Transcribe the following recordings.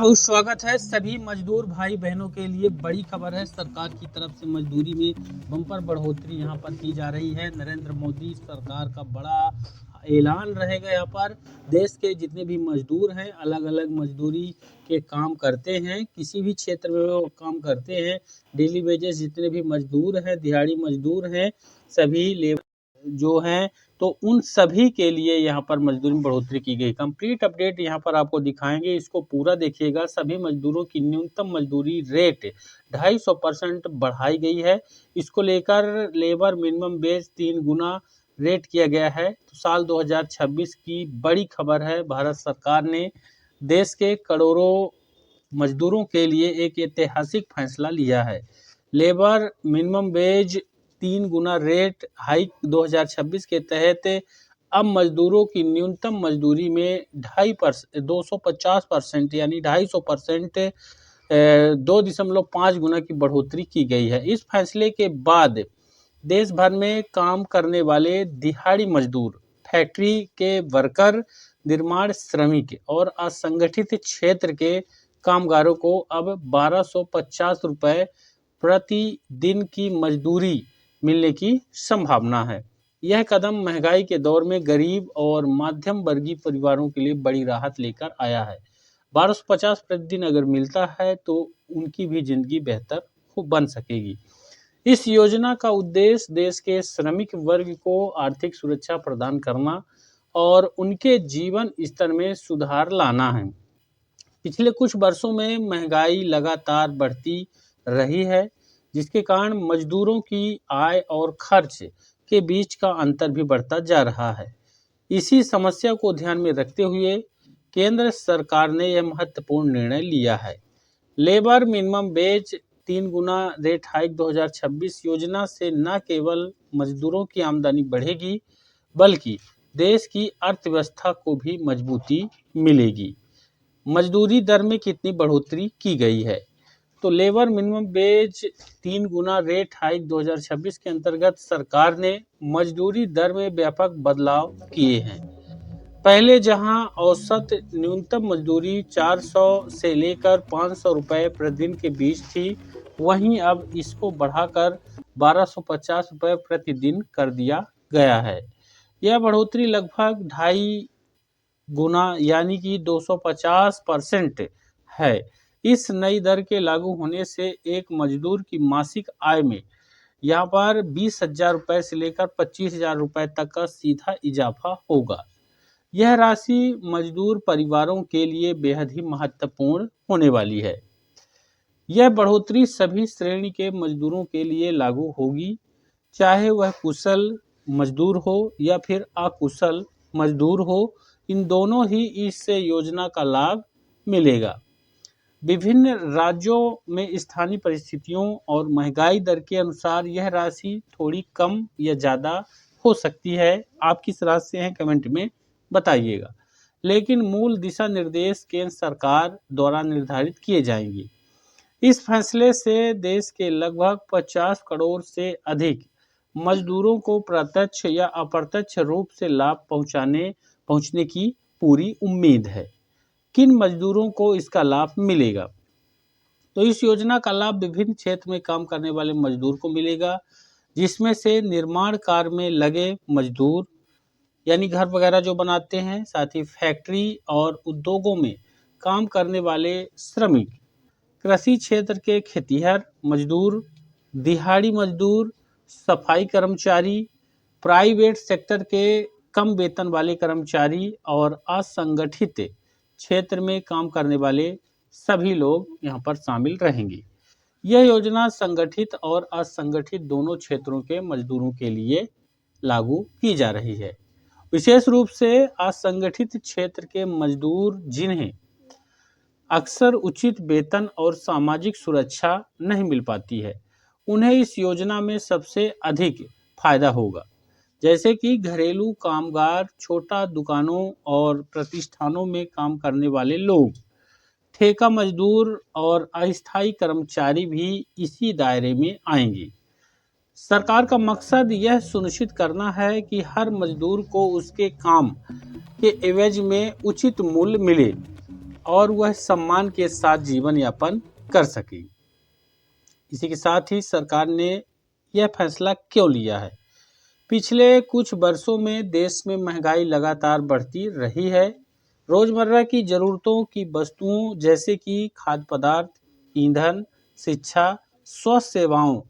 बहुत स्वागत है सभी मजदूर भाई बहनों के लिए। बड़ी खबर है, सरकार की तरफ से मजदूरी में बम्पर बढ़ोतरी यहाँ पर की जा रही है। नरेंद्र मोदी सरकार का बड़ा ऐलान रहेगा। यहाँ पर देश के जितने भी मजदूर हैं, अलग अलग मजदूरी के काम करते हैं, किसी भी क्षेत्र में वो काम करते हैं, डेली वेजेस जितने भी मजदूर हैं, दिहाड़ी मजदूर हैं, सभी लेबर जो हैं, तो उन सभी के लिए यहाँ पर मजदूरी में बढ़ोतरी की गई। कंप्लीट अपडेट यहाँ पर आपको दिखाएंगे, इसको पूरा देखिएगा। सभी मजदूरों की न्यूनतम मजदूरी रेट 250% बढ़ाई गई है। इसको लेकर लेबर मिनिमम वेज 3 गुना रेट किया गया है। तो साल 2026 की बड़ी खबर है। भारत सरकार ने देश के करोड़ों मजदूरों के लिए एक ऐतिहासिक फैसला लिया है। लेबर मिनिमम वेज 3 गुना रेट हाइक 2026 के तहत अब मजदूरों की न्यूनतम मजदूरी में 250% यानी 250% 2.5 गुना की बढ़ोतरी की गई है। इस फैसले के बाद देश भर में काम करने वाले दिहाड़ी मजदूर, फैक्ट्री के वर्कर, निर्माण श्रमिक और असंगठित क्षेत्र के कामगारों को अब 1250 रुपये प्रतिदिन की मजदूरी मिलने की संभावना है। यह कदम महंगाई के दौर में गरीब और मध्यम वर्गीय परिवारों के लिए बड़ी राहत लेकर आया है। 1250 प्रतिदिन अगर मिलता है तो उनकी भी जिंदगी बेहतर बन सकेगी। इस योजना का उद्देश्य देश के श्रमिक वर्ग को आर्थिक सुरक्षा प्रदान करना और उनके जीवन स्तर में सुधार लाना है। पिछले कुछ वर्षों में महंगाई लगातार बढ़ती रही है, जिसके कारण मजदूरों की आय और खर्च के बीच का अंतर भी बढ़ता जा रहा है। इसी समस्या को ध्यान में रखते हुए केंद्र सरकार ने यह महत्वपूर्ण निर्णय लिया है। लेबर मिनिमम वेज 3 गुना रेट हाइक 2026 योजना से न केवल मजदूरों की आमदनी बढ़ेगी, बल्कि देश की अर्थव्यवस्था को भी मजबूती मिलेगी। मजदूरी दर में कितनी बढ़ोतरी की गई है? तो लेबर मिनिमम वेज 3 गुना रेट हाइक 2026 के अंतर्गत सरकार ने मजदूरी दर में व्यापक बदलाव किए हैं। पहले जहां औसत न्यूनतम मजदूरी 400 से लेकर 500 रुपये प्रतिदिन के बीच थी, वहीं अब इसको बढ़ाकर 1250 रुपये प्रतिदिन कर दिया गया है। यह बढ़ोतरी लगभग 2.5 गुना यानी कि 250% है। इस नई दर के लागू होने से एक मजदूर की मासिक आय में यहाँ पर 20,000 रुपये से लेकर 25,000 रुपये तक का सीधा इजाफा होगा। यह राशि मजदूर परिवारों के लिए बेहद ही महत्वपूर्ण होने वाली है। यह बढ़ोतरी सभी श्रेणी के मजदूरों के लिए लागू होगी, चाहे वह कुशल मजदूर हो या फिर अकुशल मजदूर हो। इन दोनों ही इस योजना का लाभ मिलेगा। विभिन्न राज्यों में स्थानीय परिस्थितियों और महंगाई दर के अनुसार यह राशि थोड़ी कम या ज़्यादा हो सकती है। आप किस राय से हैं कमेंट में बताइएगा। लेकिन मूल दिशा निर्देश केंद्र सरकार द्वारा निर्धारित किए जाएंगे। इस फैसले से देश के लगभग 50 करोड़ से अधिक मजदूरों को प्रत्यक्ष या अप्रत्यक्ष रूप से लाभ पहुंचने की पूरी उम्मीद है। किन मजदूरों को इसका लाभ मिलेगा? तो इस योजना का लाभ विभिन्न क्षेत्र में काम करने वाले मजदूर को मिलेगा, जिसमें से निर्माण कार्य में लगे मजदूर यानी घर वगैरह जो बनाते हैं, साथ ही फैक्ट्री और उद्योगों में काम करने वाले श्रमिक, कृषि क्षेत्र के खेतिहर मजदूर, दिहाड़ी मजदूर, सफाई कर्मचारी, प्राइवेट सेक्टर के कम वेतन वाले कर्मचारी और असंगठित क्षेत्र में काम करने वाले सभी लोग यहाँ पर शामिल रहेंगे। यह योजना संगठित और असंगठित दोनों क्षेत्रों के मजदूरों के लिए लागू की जा रही है। विशेष रूप से असंगठित क्षेत्र के मजदूर, जिन्हें अक्सर उचित वेतन और सामाजिक सुरक्षा नहीं मिल पाती है, उन्हें इस योजना में सबसे अधिक फायदा होगा। जैसे कि घरेलू कामगार, छोटा दुकानों और प्रतिष्ठानों में काम करने वाले लोग, ठेका मजदूर और अस्थायी कर्मचारी भी इसी दायरे में आएंगे। सरकार का मकसद यह सुनिश्चित करना है कि हर मजदूर को उसके काम के एवज में उचित मूल्य मिले और वह सम्मान के साथ जीवन यापन कर सके। इसी के साथ ही सरकार ने यह फैसला क्यों लिया है? पिछले कुछ वर्षों में देश में महंगाई लगातार बढ़ती रही है। रोजमर्रा की जरूरतों की वस्तुओं जैसे कि खाद्य पदार्थ, ईंधन, शिक्षा, स्वास्थ्य सेवाओं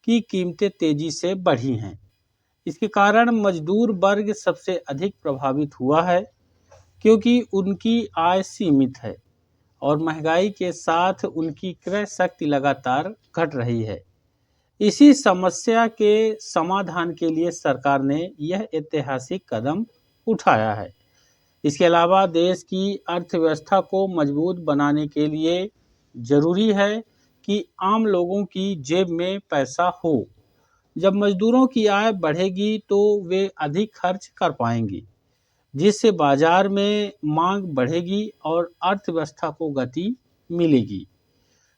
की कीमतें तेजी से बढ़ी हैं। इसके कारण मजदूर वर्ग सबसे अधिक प्रभावित हुआ है, क्योंकि उनकी आय सीमित है और महंगाई के साथ उनकी क्रय शक्ति लगातार घट रही है। इसी समस्या के समाधान के लिए सरकार ने यह ऐतिहासिक कदम उठाया है। इसके अलावा देश की अर्थव्यवस्था को मजबूत बनाने के लिए जरूरी है कि आम लोगों की जेब में पैसा हो। जब मजदूरों की आय बढ़ेगी तो वे अधिक खर्च कर पाएंगे, जिससे बाजार में मांग बढ़ेगी और अर्थव्यवस्था को गति मिलेगी।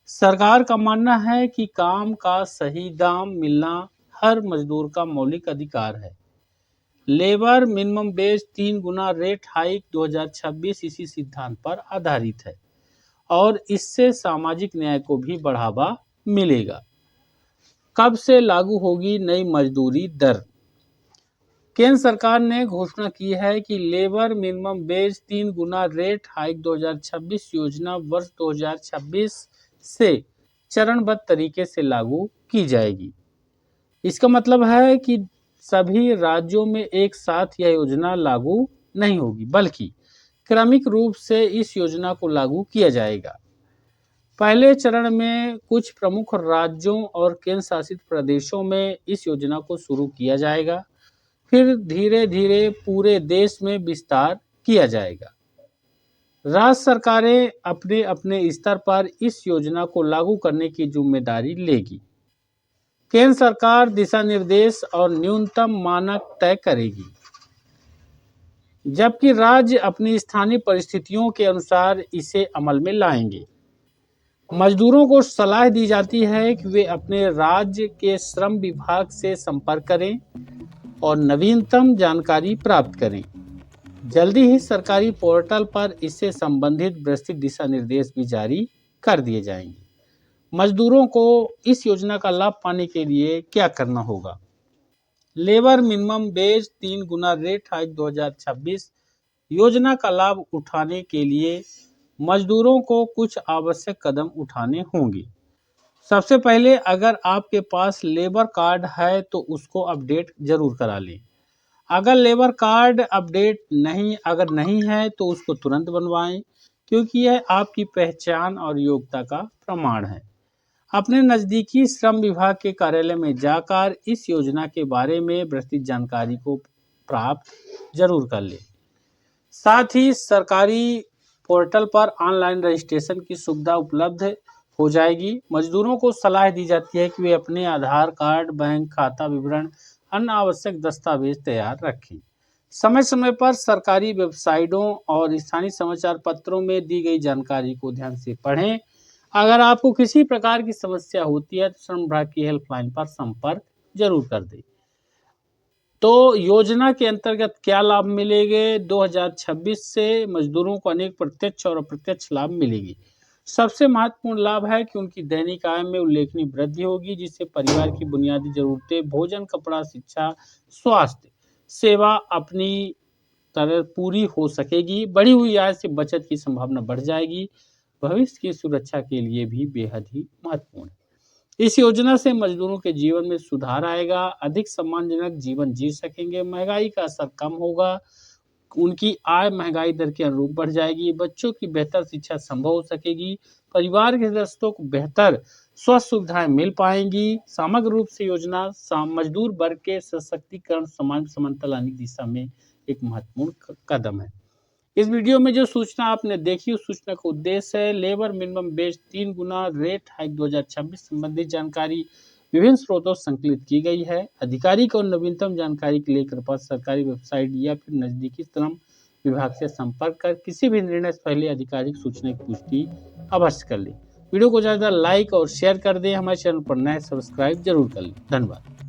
सरकार का मानना है कि काम का सही दाम मिलना हर मजदूर का मौलिक अधिकार है। लेबर मिनिमम वेज 3 गुना रेट हाइक 2026 इसी सिद्धांत पर आधारित है और इससे सामाजिक न्याय को भी बढ़ावा मिलेगा। कब से लागू होगी नई मजदूरी दर? केंद्र सरकार ने घोषणा की है कि लेबर मिनिमम वेज 3 गुना रेट हाइक 2026 योजना वर्ष 2026 से चरणबद्ध तरीके से लागू की जाएगी। इसका मतलब है कि सभी राज्यों में एक साथ यह योजना लागू नहीं होगी, बल्कि क्रमिक रूप से इस योजना को लागू किया जाएगा। पहले चरण में कुछ प्रमुख राज्यों और केंद्र शासित प्रदेशों में इस योजना को शुरू किया जाएगा, फिर धीरे धीरे पूरे देश में विस्तार किया जाएगा। राज्य सरकारें अपने अपने स्तर पर इस योजना को लागू करने की जिम्मेदारी लेगी। केंद्र सरकार दिशा निर्देश और न्यूनतम मानक तय करेगी, जबकि राज्य अपनी स्थानीय परिस्थितियों के अनुसार इसे अमल में लाएंगे। मजदूरों को सलाह दी जाती है कि वे अपने राज्य के श्रम विभाग से संपर्क करें और नवीनतम जानकारी प्राप्त करें। जल्दी ही सरकारी पोर्टल पर इससे संबंधित विस्तृत दिशा निर्देश भी जारी कर दिए जाएंगे। मजदूरों को इस योजना का लाभ पाने के लिए क्या करना होगा? लेबर मिनिमम वेज 3 गुना रेट हाइक 2026 योजना का लाभ उठाने के लिए मजदूरों को कुछ आवश्यक कदम उठाने होंगे। सबसे पहले, अगर आपके पास लेबर कार्ड है तो उसको अपडेट जरूर करा लें। अगर लेबर कार्ड अपडेट नहीं है तो उसको तुरंत बनवाएं, क्योंकि यह आपकी पहचान और योग्यता का प्रमाण है। अपने नज़दीकी श्रम विभाग के कार्यालय में जाकर इस योजना के बारे में विस्तृत जानकारी को प्राप्त जरूर कर लें। साथ ही सरकारी पोर्टल पर ऑनलाइन रजिस्ट्रेशन की सुविधा उपलब्ध हो जाएगी। मजदूरों को सलाह दी जाती है कि वे अपने आधार कार्ड, बैंक खाता विवरण, अन्य आवश्यक दस्तावेज तैयार रखें। समय समय पर सरकारी वेबसाइटों और स्थानीय समाचार पत्रों में दी गई जानकारी को ध्यान से पढ़ें। अगर आपको किसी प्रकार की समस्या होती है तो श्रम विभाग की हेल्पलाइन पर संपर्क जरूर कर दें। तो योजना के अंतर्गत क्या लाभ मिलेंगे? 2026 से मजदूरों को अनेक प्रत्यक्ष और अप्रत्यक्ष लाभ मिलेगी। सबसे महत्वपूर्ण लाभ है कि उनकी दैनिक आय में उल्लेखनीय वृद्धि होगी, जिससे परिवार की बुनियादी जरूरतें भोजन, कपड़ा, शिक्षा, स्वास्थ्य सेवा अपनी तरह पूरी हो सकेगी। बढ़ी हुई आय से बचत की संभावना बढ़ जाएगी, भविष्य की सुरक्षा के लिए भी बेहद ही महत्वपूर्ण है। इस योजना से मजदूरों के जीवन में सुधार आएगा, अधिक सम्मानजनक जीवन जी सकेंगे, महंगाई का असर कम होगा, उनकी आय महंगाई दर के अनुरूप बढ़ जाएगी, बच्चों की बेहतर शिक्षा संभव हो सकेगी, परिवार के सदस्यों को बेहतर स्वास्थ्य सुविधाएं मिल पाएंगी। समग्र रूप से योजना मजदूर वर्ग के सशक्तिकरण, समान समानता लाने की दिशा में एक महत्वपूर्ण कदम है। इस वीडियो में जो सूचना आपने देखी, उस सूचना का उद्देश्य है लेबर मिनिमम वेज 3 गुना रेट हाइक 2026 संबंधित जानकारी विभिन्न स्रोतों से संकलित की गई है। आधिकारिक और नवीनतम जानकारी के लिए कृपया सरकारी वेबसाइट या फिर नजदीकी श्रम विभाग से संपर्क कर किसी भी निर्णय से पहले आधिकारिक सूचना की पुष्टि अवश्य कर लें। वीडियो को ज़्यादा लाइक और शेयर कर दें। हमारे चैनल पर नए सब्सक्राइब जरूर कर लें। धन्यवाद।